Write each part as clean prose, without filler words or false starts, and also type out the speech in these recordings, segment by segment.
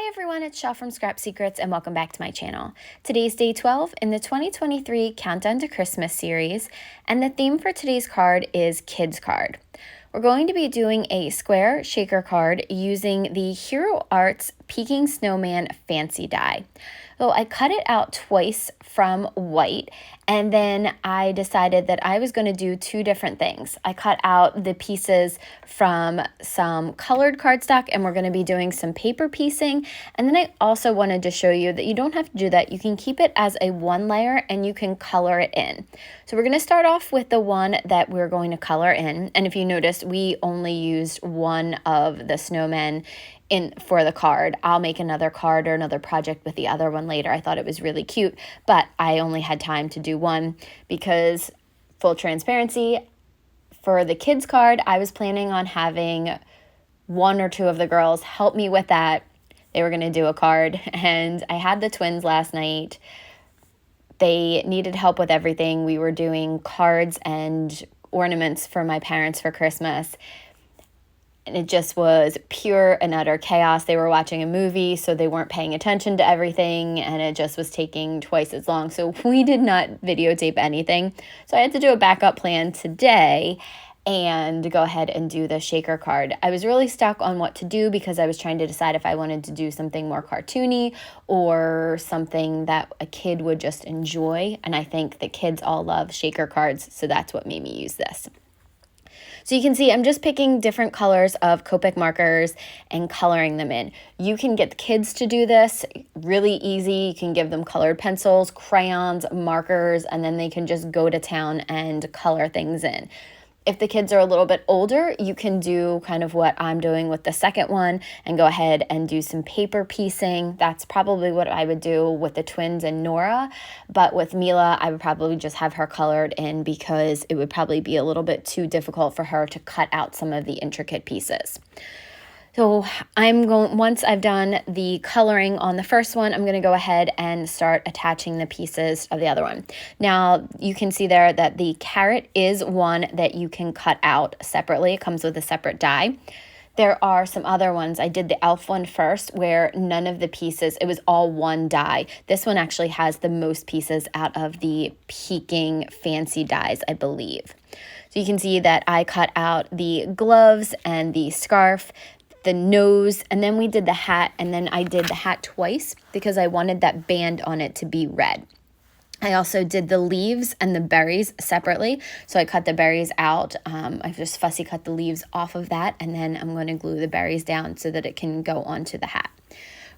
Hi everyone, it's Shel from Scrap Secrets and welcome back to my channel. Today's day 12 in the 2023 Countdown to Christmas series, and the theme for today's card is Kids Card. We're going to be doing a square shaker card using the Hero Arts Peking Snowman Fancy Die. So I cut it out twice from white, and then I decided that I was going to do two different things. I cut out the pieces from some colored cardstock, and we're going to be doing some paper piecing. And then I also wanted to show you that you don't have to do that. You can keep it as a one layer and you can color it in. So we're going to start off with the one that we're going to color in. And if you noticed, we only used one of the snowmen for the card. I'll make another card or another project with the other one later. I thought it was really cute, but I only had time to do one because, full transparency, for the kids card, I was planning on having one or two of the girls help me with that. They were going to do a card, and I had the twins last night. They needed help with everything. We were doing cards and ornaments for my parents for Christmas, and it just was pure and utter chaos. They were watching a movie, so they weren't paying attention to everything, and it just was taking twice as long. So we did not videotape anything. So I had to do a backup plan today and go ahead and do the shaker card. I was really stuck on what to do because I was trying to decide if I wanted to do something more cartoony or something that a kid would just enjoy. And I think the kids all love shaker cards, so that's what made me use this. So you can see I'm just picking different colors of Copic markers and coloring them in. You can get the kids to do this really easy. You can give them colored pencils, crayons, markers, and then they can just go to town and color things in. If the kids are a little bit older, you can do kind of what I'm doing with the second one and go ahead and do some paper piecing. That's probably what I would do with the twins and Nora. But with Mila, I would probably just have her colored in because it would probably be a little bit too difficult for her to cut out some of the intricate pieces. So once I've done the coloring on the first one, I'm going to go ahead and start attaching the pieces of the other one. Now, you can see there that the carrot is one that you can cut out separately. It comes with a separate die. There are some other ones. I did the elf one first where none of the pieces, it was all one die. This one actually has the most pieces out of the Peking fancy dies, I believe. So you can see that I cut out the gloves and the scarf, the nose, and then we did the hat, and then I did the hat twice because I wanted that band on it to be red. I also did the leaves and the berries separately, so I cut the berries out. I just fussy cut the leaves off of that, and then I'm going to glue the berries down so that it can go onto the hat.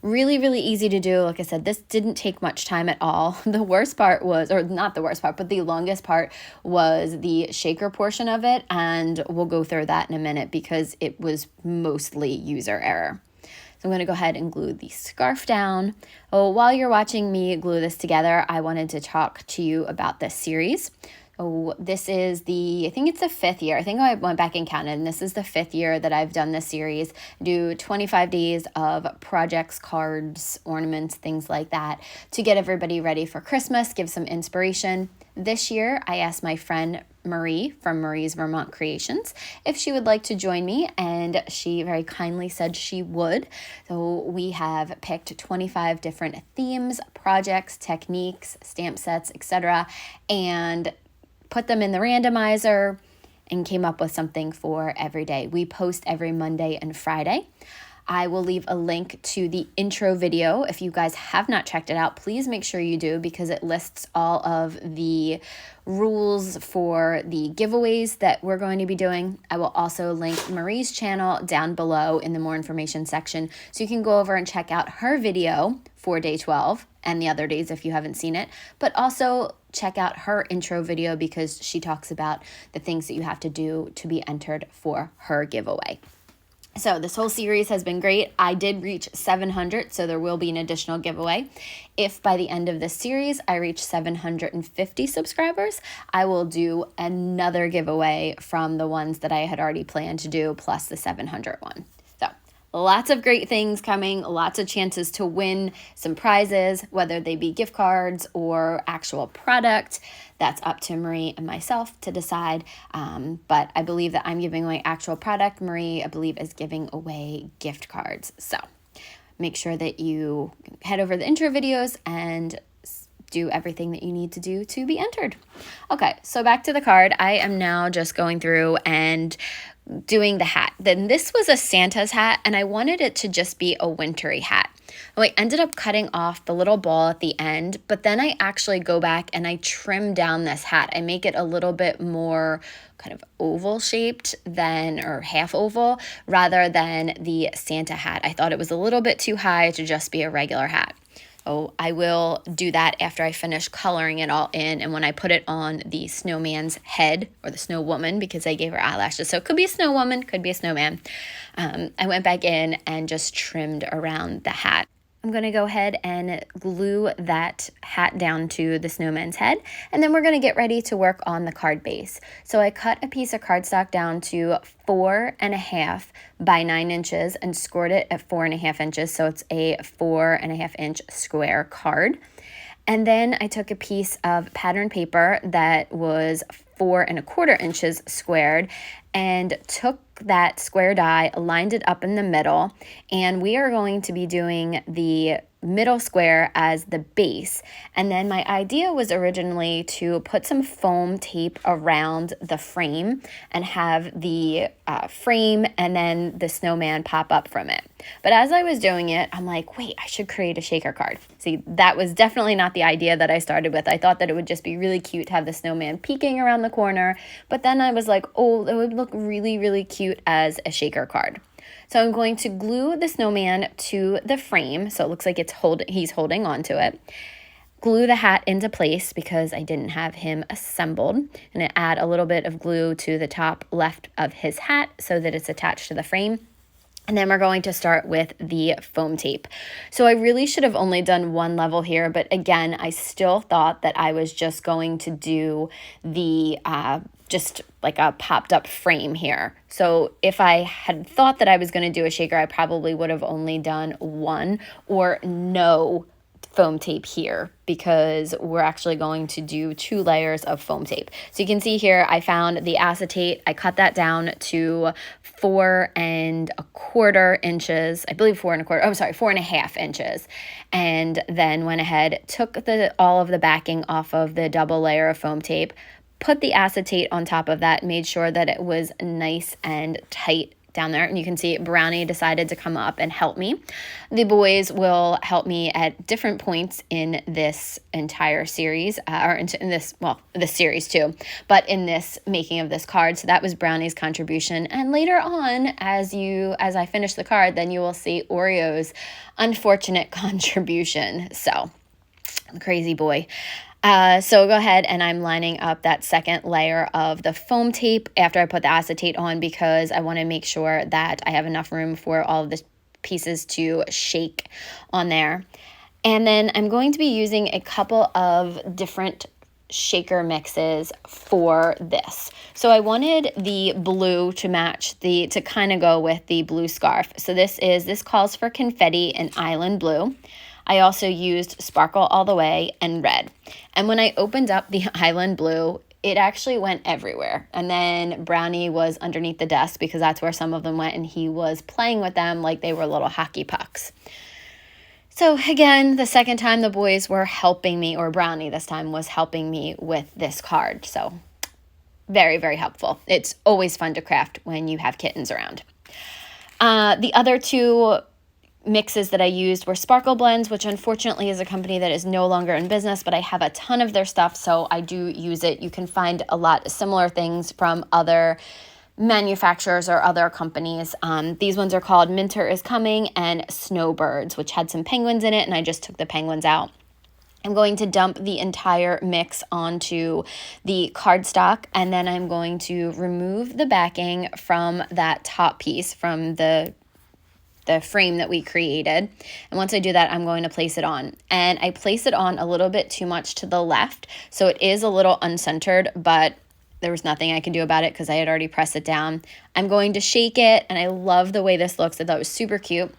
Really, really easy to do. Like I said, this didn't take much time at all. The worst part was, or not the worst part, but the longest part was the shaker portion of it, and we'll go through that in a minute because it was mostly user error. So I'm going to go ahead and glue the scarf down. Oh, while you're watching me glue this together, I wanted to talk to you about this series. Oh, this is I think it's the 5th year. I think I went back and counted, and this is the 5th year that I've done this series. Do 25 days of projects, cards, ornaments, things like that to get everybody ready for Christmas, give some inspiration. This year, I asked my friend Marie from Marie's Vermont Creations if she would like to join me, and she very kindly said she would. So we have picked 25 different themes, projects, techniques, stamp sets, etc., and put them in the randomizer and came up with something for every day. We post every Monday and Friday. I will leave a link to the intro video. If you guys have not checked it out, please make sure you do because it lists all of the rules for the giveaways that we're going to be doing. I will also link Marie's channel down below in the more information section so you can go over and check out her video for day 12 and the other days if you haven't seen it, but also check out her intro video because she talks about the things that you have to do to be entered for her giveaway. So this whole series has been great. I did reach 700, so there will be an additional giveaway. If by the end of this series I reach 750 subscribers, I will do another giveaway from the ones that I had already planned to do, plus the 700 one. So lots of great things coming, lots of chances to win some prizes, whether they be gift cards or actual product. That's up to Marie and myself to decide, but I believe that I'm giving away actual product. Marie, I believe, is giving away gift cards. So make sure that you head over the intro videos and do everything that you need to do to be entered. Okay, so back to the card. I am now just going through and doing the hat. Then this was a Santa's hat, and I wanted it to just be a wintry hat. Oh, I ended up cutting off the little ball at the end, but then I actually go back and I trim down this hat. I make it a little bit more kind of oval shaped or half oval, rather than the Santa hat. I thought it was a little bit too high to just be a regular hat. Oh, I will do that after I finish coloring it all in, and when I put it on the snowman's head, or the snow woman, because I gave her eyelashes. So it could be a snow woman, could be a snowman. I went back in and just trimmed around the hat. I'm going to go ahead and glue that hat down to the snowman's head, and then we're going to get ready to work on the card base. So I cut a piece of cardstock down to 4.5 by 9 inches and scored it at 4.5 inches, so it's a 4.5 inch square card. And then I took a piece of pattern paper that was 4.25 inches squared and took that square die, lined it up in the middle, and we are going to be doing the middle square as the base. And then my idea was originally to put some foam tape around the frame and have the frame and then the snowman pop up from it. But as I was doing it, I'm like, wait, I should create a shaker card. See, that was definitely not the idea that I started with. I thought that it would just be really cute to have the snowman peeking around the corner, but then I was like, oh, it would look really, really cute as a shaker card. So I'm going to glue the snowman to the frame, so it looks like he's holding onto it. Glue the hat into place because I didn't have him assembled, and add a little bit of glue to the top left of his hat so that it's attached to the frame. And then we're going to start with the foam tape. So I really should have only done one level here, but again, I still thought that I was just going to do the just like a popped up frame here. So if I had thought that I was going to do a shaker, I probably would have only done one or no foam tape here, because we're actually going to do 2 layers of foam tape. So you can see here, I found the acetate. I cut that down to 4.25 inches. I believe 4.5 inches. And then went ahead, took all of the backing off of the double layer of foam tape, put the acetate on top of that, made sure that it was nice and tight down there. And you can see Brownie decided to come up and help me. The boys will help me at different points in this entire series, this series too, but in this making of this card. So that was Brownie's contribution. And later on, as I finish the card, then you will see Oreo's unfortunate contribution. So, crazy boy. So go ahead, and I'm lining up that second layer of the foam tape after I put the acetate on, because I want to make sure that I have enough room for all of the pieces to shake on there. And then I'm going to be using a couple of different shaker mixes for this. So I wanted the blue to match to kind of go with the blue scarf. So this calls for confetti and island blue. I also used Sparkle All the Way and red. And when I opened up the island blue, it actually went everywhere. And then Brownie was underneath the desk because that's where some of them went, and he was playing with them like they were little hockey pucks. So again, the second time the boys were helping me, or Brownie this time was helping me with this card. So very, very helpful. It's always fun to craft when you have kittens around. The other 2 mixes that I used were Sparkle Blends, which unfortunately is a company that is no longer in business, but I have a ton of their stuff, so I do use it. You can find a lot of similar things from other manufacturers or other companies. These ones are called Minter is Coming and Snowbirds, which had some penguins in it, and I just took the penguins out. I'm going to dump the entire mix onto the cardstock, and then I'm going to remove the backing from that top piece, from the frame that we created. And once I do that, I'm going to place it on. And I place it on a little bit too much to the left, so it is a little uncentered, but there was nothing I could do about it because I had already pressed it down. I'm going to shake it, and I love the way this looks. I thought it was super cute.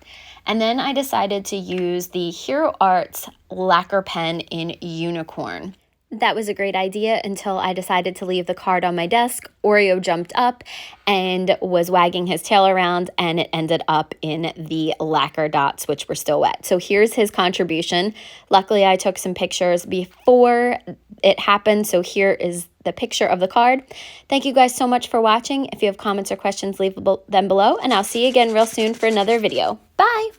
And then I decided to use the Hero Arts lacquer pen in Unicorn. That was a great idea until I decided to leave the card on my desk. Oreo jumped up and was wagging his tail around, and it ended up in the lacquer dots, which were still wet. So here's his contribution. Luckily, I took some pictures before it happened, so here is the picture of the card. Thank you guys so much for watching. If you have comments or questions, leave them below, and I'll see you again real soon for another video. Bye!